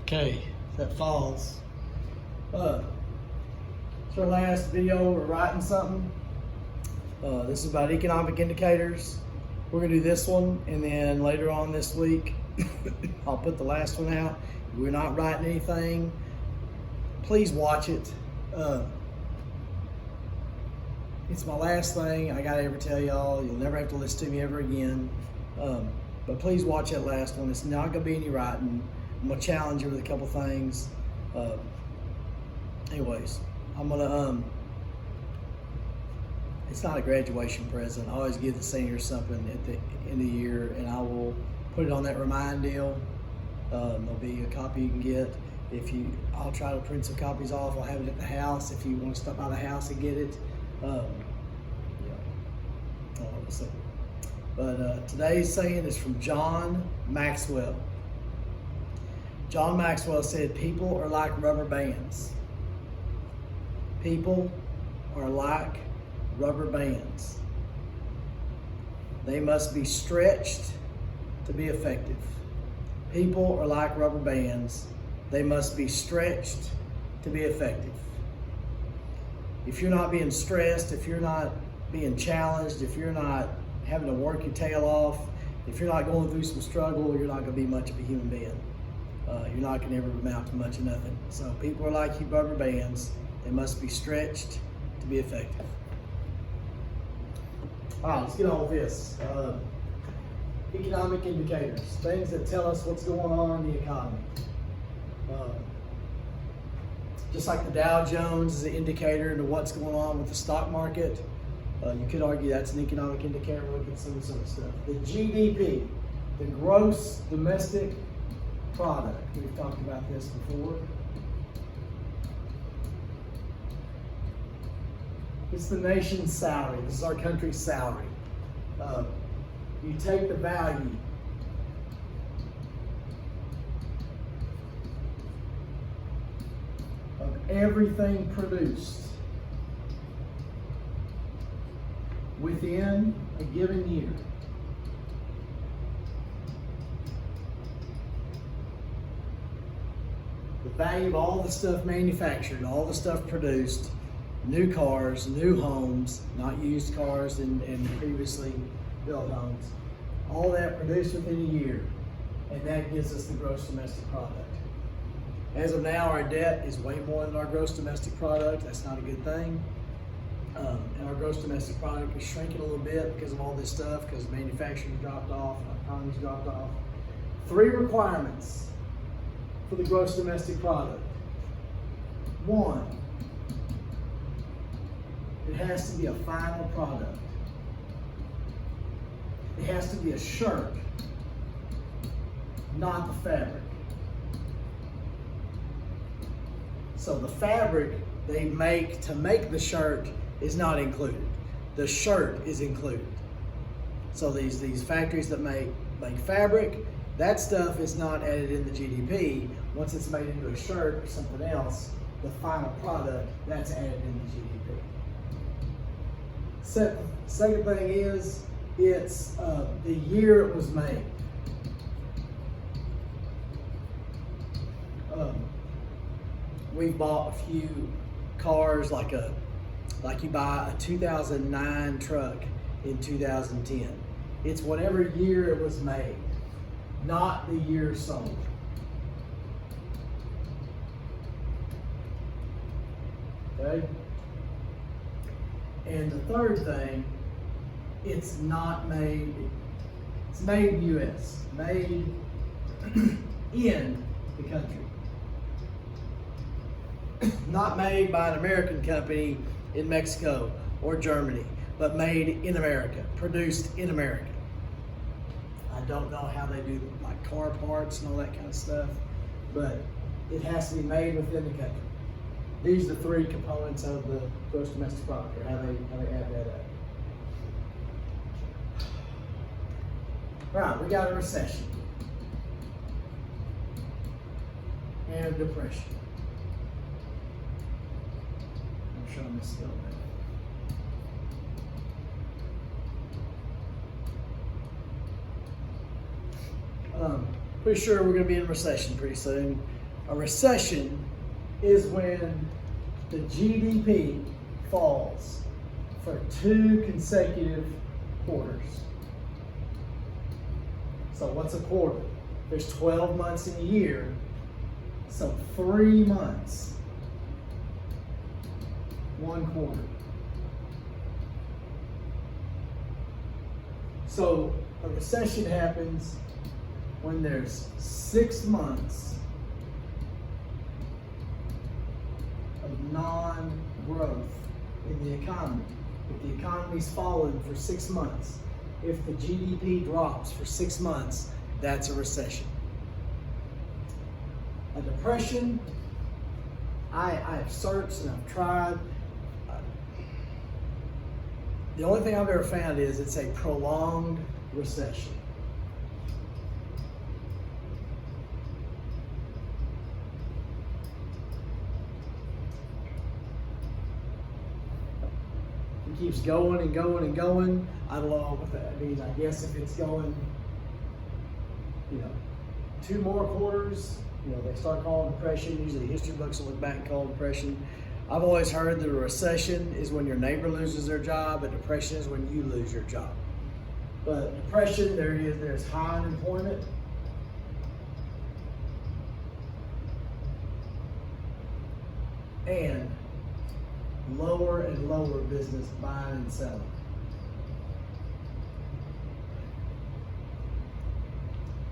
Okay, that falls. It's our last video. We're writing something. This is about economic indicators. We're gonna do this one, and then later on this week, I'll put the last one out. We're not writing anything. Please watch it. It's my last thing I gotta ever tell y'all. You'll never have to listen to me ever again. But please watch that last one. It's not gonna be any writing. I'm gonna challenge you with a couple things. Anyways, I'm gonna, it's not a graduation present. I always give the seniors something at the end of the year, and I will put it on that Remind deal. There'll be a copy you can get. I'll try to print some copies off. I'll have it at the house if you want to stop by the house and get it. But today's saying is from John Maxwell. John Maxwell said, "People are like rubber bands. People are like rubber bands. They must be stretched to be effective. People are like rubber bands. They must be stretched to be effective." If you're not being stressed, if you're not being challenged, if you're not having to work your tail off, if you're not going through some struggle, you're not going to be much of a human being. You're not going to ever amount to much of nothing. So people are like rubber bands. They must be stretched to be effective. All right, let's get on with this. Economic indicators, things that tell us what's going on in the economy. Just like the Dow Jones is an indicator into what's going on with the stock market, you could argue that's an economic indicator. We'll look at some of this other stuff. The GDP, the gross domestic product. We've talked about this before. It's the nation's salary. This is our country's salary. You take the value of everything produced within a given year. The value of all the stuff manufactured, all the stuff produced, new cars, new homes, not used cars and previously built homes, all that produced within a year, and that gives us the gross domestic product. As of now, our debt is way more than our gross domestic product. That's not a good thing. And our gross domestic product is shrinking a little bit because of all this stuff, because manufacturing dropped off, our economy's dropped off. 3 requirements for the gross domestic product. 1, it has to be a final product. It has to be a shirt, not the fabric. So the fabric they make to make the shirt is not included. The shirt is included. So these factories that make fabric, that stuff is not added in the GDP. Once it's made into a shirt or something else, the final product, that's added in the GDP. Second thing is, it's the year it was made. We've bought a few cars, like you buy a 2009 truck in 2010. It's whatever year it was made, not the year sold. Okay? And the third thing, it's not made, it's made in the U.S., made in the country. Not made by an American company in Mexico or Germany, but made in America, produced in America. I don't know how they do like car parts and all that kind of stuff, but it has to be made within the country. These are the 3 components of the gross domestic product, or how they add that up. Right, we got a recession and a depression. I'm sure I misspelled that. Pretty sure we're going to be in recession pretty soon. A recession is when the GDP falls for 2 consecutive quarters. So what's a quarter? There's 12 months in a year, so 3 months, 1 quarter. So a recession happens when there's 6 months of non-growth in the economy. If the economy's fallen for 6 months, if the GDP drops for 6 months, that's a recession. A depression, I've searched and I've tried. The only thing I've ever found is it's a prolonged recession. It keeps going and going and going. I don't know what that means. I guess if it's going, 2 more quarters, they start calling depression. Usually history books will look back and call depression. I've always heard that a recession is when your neighbor loses their job, a depression is when you lose your job. But depression, there's high unemployment. And lower and lower business buying and selling.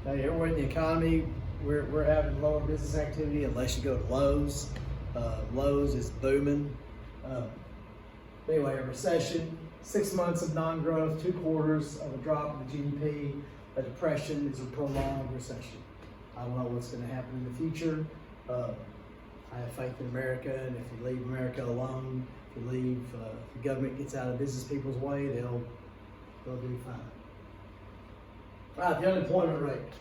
Now, everywhere in the economy, we're having lower business activity unless you go to Lowe's. Lowe's is booming. Anyway, a recession, 6 months of non-growth, 2 quarters of a drop in the GDP. A depression is a prolonged recession. I don't know what's going to happen in the future. I have faith in America, and if you leave America alone, if you leave, if the government gets out of business people's way, they'll do fine. All right, the unemployment rate.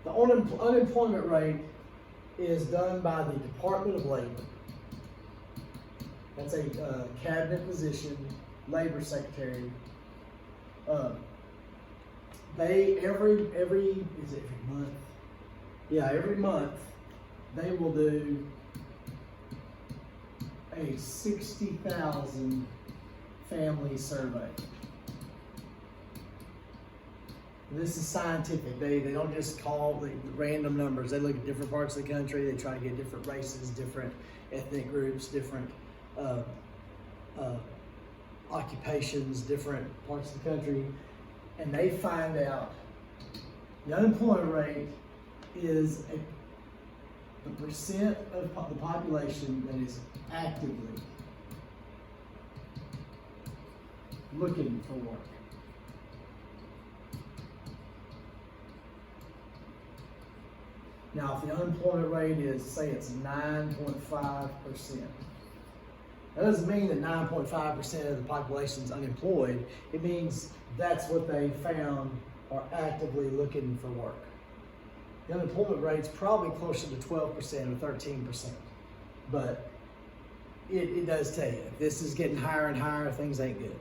The unemployment rate is done by the Department of Labor. That's a cabinet position, labor secretary. They every month? Yeah, every month they will do a 60,000 family survey. This is scientific. They don't just call the random numbers. They look at different parts of the country. They try to get different races, different ethnic groups, different occupations, different parts of the country, and they find out the unemployment rate is the percent of the population that is actively looking for work. Now, if the unemployment rate is, say it's 9.5%, that doesn't mean that 9.5% of the population is unemployed. It means that's what they found are actively looking for work. The unemployment rate's probably closer to 12% or 13%, but it does tell you, if this is getting higher and higher, things ain't good.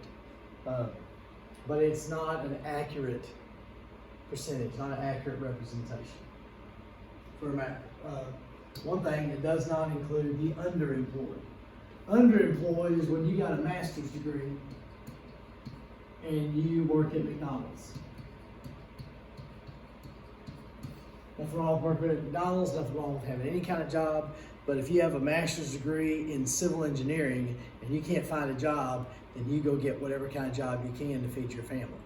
But it's not an accurate percentage, not an accurate representation. For one thing, it does not include the underemployed. Underemployed is when you got a master's degree and you work at McDonald's. Nothing wrong with working at McDonald's, nothing wrong with having any kind of job, but if you have a master's degree in civil engineering and you can't find a job, then you go get whatever kind of job you can to feed your family.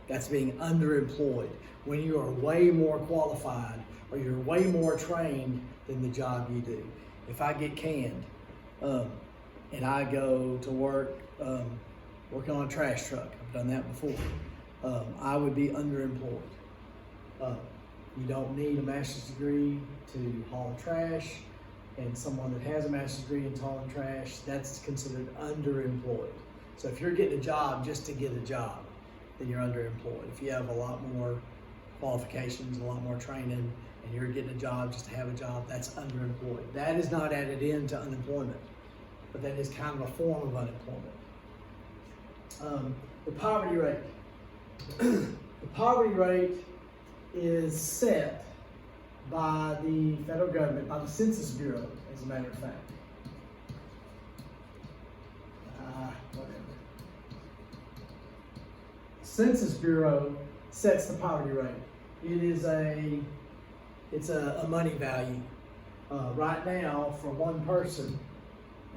That's being underemployed. When you are way more qualified or you're way more trained than the job you do. If I get canned and I go to work working on a trash truck, I've done that before, I would be underemployed. You don't need a master's degree to haul trash, and someone that has a master's degree in hauling trash, that's considered underemployed. So if you're getting a job just to get a job, then you're underemployed. If you have a lot more qualifications, a lot more training, and you're getting a job just to have a job, that's underemployed. That is not added into unemployment, but that is kind of a form of unemployment. The poverty rate. The poverty rate is set by the federal government, by the Census Bureau, as a matter of fact. Whatever. Census Bureau sets the poverty rate. It's a money value. Right now, for one person,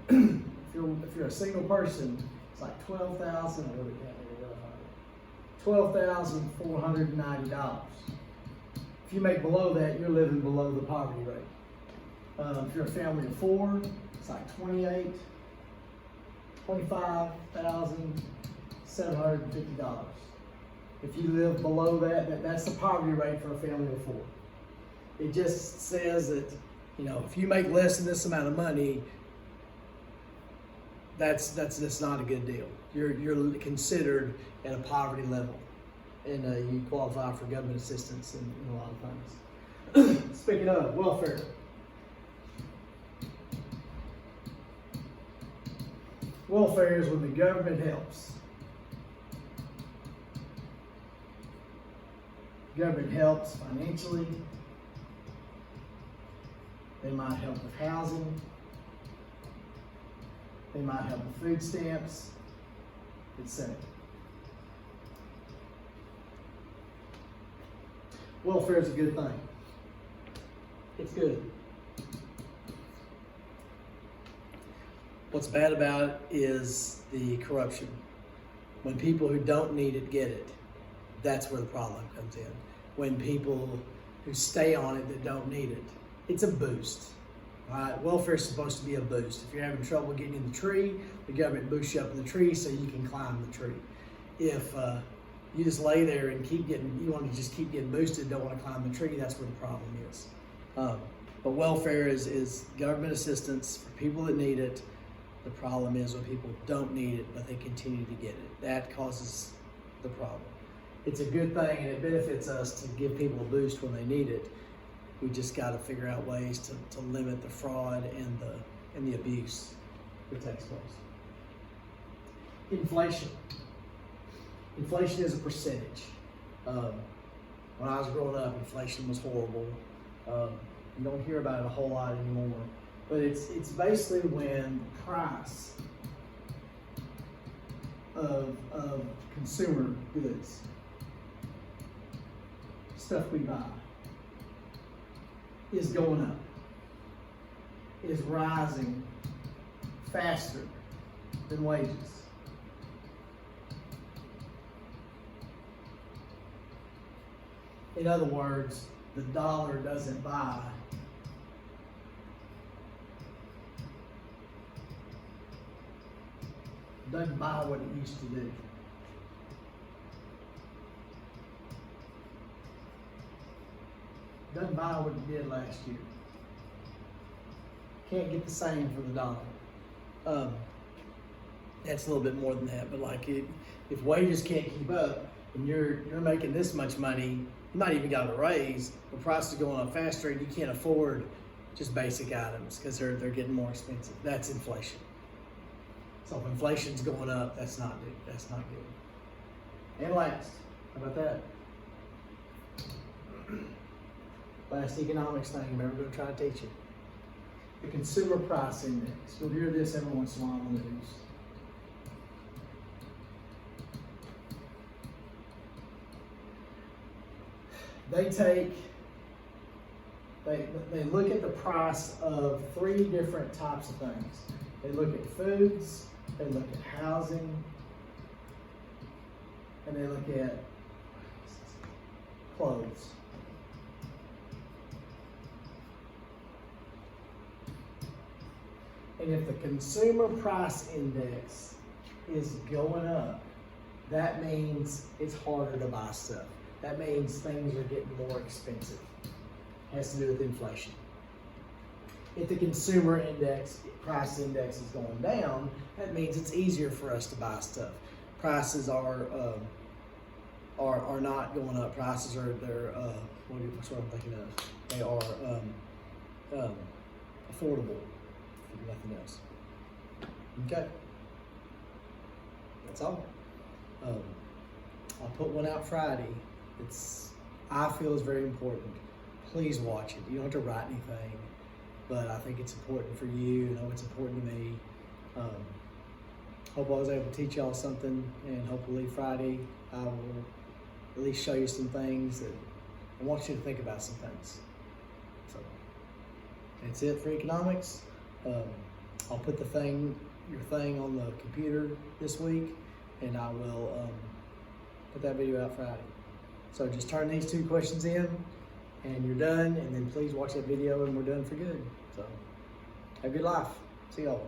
if you're a single person, it's like $12,490. If you make below that, you're living below the poverty rate. If you're a family of four, it's like $25,750. If you live below that, that's the poverty rate for a family of four. It just says that, if you make less than this amount of money, that's not a good deal. You're considered at a poverty level, and you qualify for government assistance in a lot of things. Speaking of welfare, welfare is when the government helps. Government helps financially. They might help with housing. They might help with food stamps, etc. Welfare is a good thing. It's good. What's bad about it is the corruption. When people who don't need it get it, that's where the problem comes in. When people who stay on it that don't need it, it's a boost. Right? Welfare is supposed to be a boost. If you're having trouble getting in the tree, the government boosts you up in the tree so you can climb the tree. If you just lay there and you want to just keep getting boosted, don't want to climb the tree, that's where the problem is. But welfare is government assistance for people that need it. The problem is when people don't need it, but they continue to get it. That causes the problem. It's a good thing and it benefits us to give people a boost when they need it. We just got to figure out ways to limit the fraud and the abuse that takes place. Inflation. Inflation is a percentage. When I was growing up, inflation was horrible. You don't hear about it a whole lot anymore. But it's basically when the price of consumer goods, stuff we buy, is going up, is rising faster than wages. In other words, the dollar doesn't buy what it used to do. Doesn't buy what it did last year. Can't get the same for the dollar. That's a little bit more than that, but if wages can't keep up and you're making this much money, you might even got a raise, but prices are going up faster and you can't afford just basic items because they're getting more expensive. That's inflation. So if inflation's going up, that's not good. That's not good. And last, how about that? Last economics thing I'm ever going to try to teach you. The Consumer Price Index. You'll hear this every once in a while on the news. They look at the price of three different types of things. They look at foods, they look at housing, and they look at clothes. And if the Consumer Price Index is going up, that means it's harder to buy stuff. That means things are getting more expensive. It has to do with inflation. If the Consumer Price Index is going down, that means it's easier for us to buy stuff. Prices are not going up. Prices are what's what I'm thinking of? They are affordable. If nothing else. Okay. That's all. I'll put one out Friday. I feel is very important. please watch it. You don't have to write anything, but I think it's important for you. I know it's important to me. Hope I was able to teach y'all something, and hopefully Friday I will at least show you some things that I want you to think about some things. So that's it for economics. I'll put your thing on the computer this week, and I will put that video out Friday. So just turn these 2 questions in, and you're done. And then please watch that video, and we're done for good. So have a good life. See y'all.